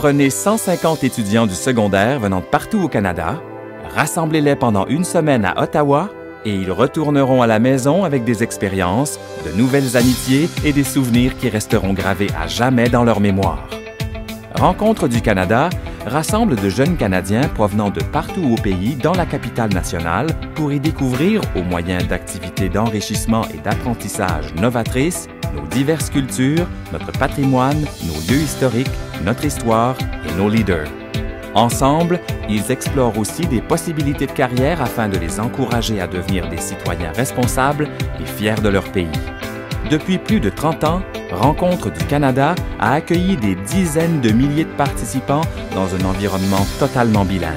Prenez 150 étudiants du secondaire venant de partout au Canada, rassemblez-les pendant une semaine à Ottawa et ils retourneront à la maison avec des expériences, de nouvelles amitiés et des souvenirs qui resteront gravés à jamais dans leur mémoire. Rencontre du Canada rassemble de jeunes Canadiens provenant de partout au pays dans la capitale nationale pour y découvrir, au moyen d'activités d'enrichissement et d'apprentissage novatrices, nos diverses cultures, notre patrimoine, nos lieux historiques, notre histoire et nos leaders. Ensemble, ils explorent aussi des possibilités de carrière afin de les encourager à devenir des citoyens responsables et fiers de leur pays. Depuis plus de 30 ans, Rencontre du Canada a accueilli des dizaines de milliers de participants dans un environnement totalement bilingue.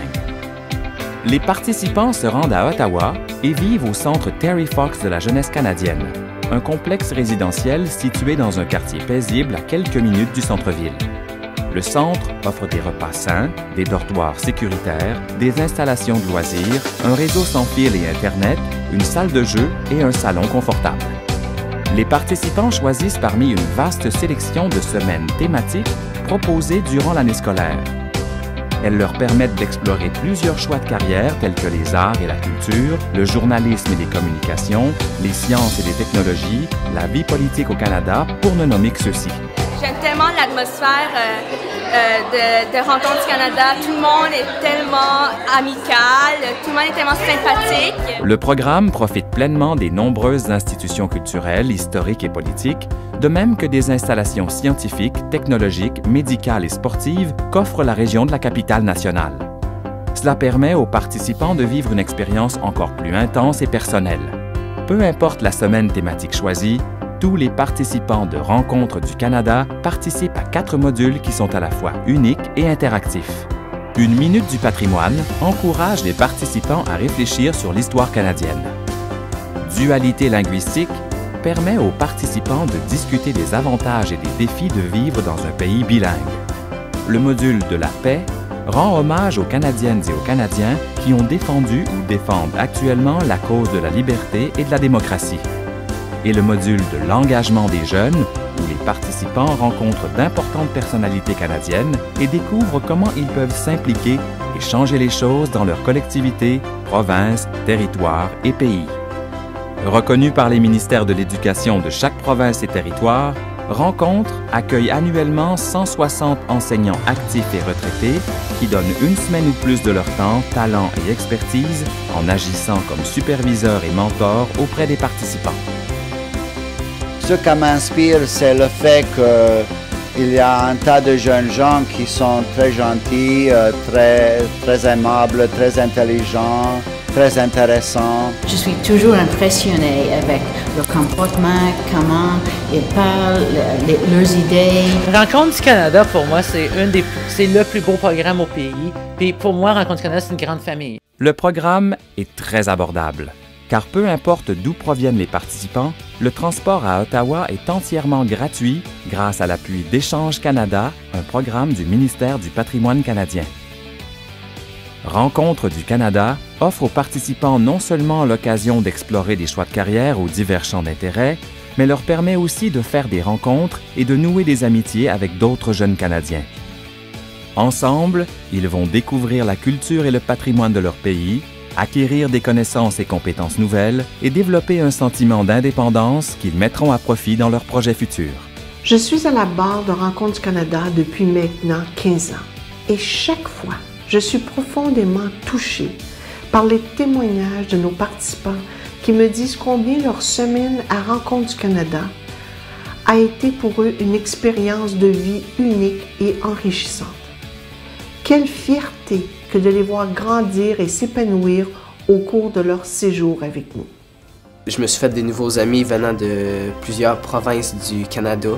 Les participants se rendent à Ottawa et vivent au centre Terry Fox de la jeunesse canadienne, un complexe résidentiel situé dans un quartier paisible à quelques minutes du centre-ville. Le centre offre des repas sains, des dortoirs sécuritaires, des installations de loisirs, un réseau sans fil et Internet, une salle de jeu et un salon confortable. Les participants choisissent parmi une vaste sélection de semaines thématiques proposées durant l'année scolaire. Elles leur permettent d'explorer plusieurs choix de carrière tels que les arts et la culture, le journalisme et les communications, les sciences et les technologies, la vie politique au Canada, pour ne nommer que ceux-ci. J'aime tellement l'atmosphère de Rencontre du Canada. Tout le monde est tellement amical, tout le monde est tellement sympathique. Le programme profite pleinement des nombreuses institutions culturelles, historiques et politiques, de même que des installations scientifiques, technologiques, médicales et sportives qu'offre la région de la capitale nationale. Cela permet aux participants de vivre une expérience encore plus intense et personnelle. Peu importe la semaine thématique choisie, tous les participants de Rencontre du Canada participent à 4 modules qui sont à la fois uniques et interactifs. Une minute du patrimoine encourage les participants à réfléchir sur l'histoire canadienne. Dualité linguistique permet aux participants de discuter des avantages et des défis de vivre dans un pays bilingue. Le module de la paix rend hommage aux Canadiennes et aux Canadiens qui ont défendu ou défendent actuellement la cause de la liberté et de la démocratie. Et le module de l'engagement des jeunes, où les participants rencontrent d'importantes personnalités canadiennes et découvrent comment ils peuvent s'impliquer et changer les choses dans leur collectivité, province, territoire et pays. Reconnu par les ministères de l'Éducation de chaque province et territoire, Rencontre accueille annuellement 160 enseignants actifs et retraités qui donnent une semaine ou plus de leur temps, talent et expertise en agissant comme superviseurs et mentors auprès des participants. Ce qui m'inspire, c'est le fait qu'il y a un tas de jeunes gens qui sont très gentils, très aimables, très intelligents, très intéressants. Je suis toujours impressionnée avec leur comportement, comment ils parlent, leurs idées. Rencontre du Canada, pour moi, c'est le plus beau programme au pays. Puis pour moi, Rencontre du Canada, c'est une grande famille. Le programme est très abordable, car peu importe d'où proviennent les participants, le transport à Ottawa est entièrement gratuit grâce à l'appui d'Échange Canada, un programme du ministère du Patrimoine canadien. Rencontre du Canada offre aux participants non seulement l'occasion d'explorer des choix de carrière aux divers champs d'intérêt, mais leur permet aussi de faire des rencontres et de nouer des amitiés avec d'autres jeunes Canadiens. Ensemble, ils vont découvrir la culture et le patrimoine de leur pays, acquérir des connaissances et compétences nouvelles et développer un sentiment d'indépendance qu'ils mettront à profit dans leurs projets futurs. Je suis à la barre de Rencontre du Canada depuis maintenant 15 ans et chaque fois, je suis profondément touchée par les témoignages de nos participants qui me disent combien leur semaine à Rencontre du Canada a été pour eux une expérience de vie unique et enrichissante. Quelle fierté que de les voir grandir et s'épanouir au cours de leur séjour avec nous. Je me suis fait des nouveaux amis venant de plusieurs provinces du Canada.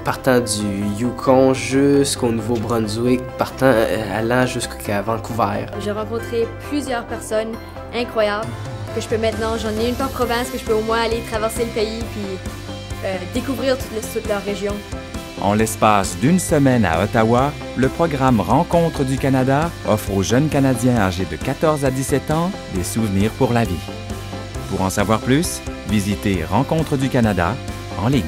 Partant du Yukon jusqu'au Nouveau-Brunswick, allant jusqu'à Vancouver. J'ai rencontré plusieurs personnes incroyables que je peux maintenant, j'en ai une par province, que je peux au moins aller traverser le pays puis découvrir toute leur région. En l'espace d'une semaine à Ottawa, le programme Rencontre du Canada offre aux jeunes Canadiens âgés de 14 à 17 ans des souvenirs pour la vie. Pour en savoir plus, visitez Rencontre du Canada en ligne.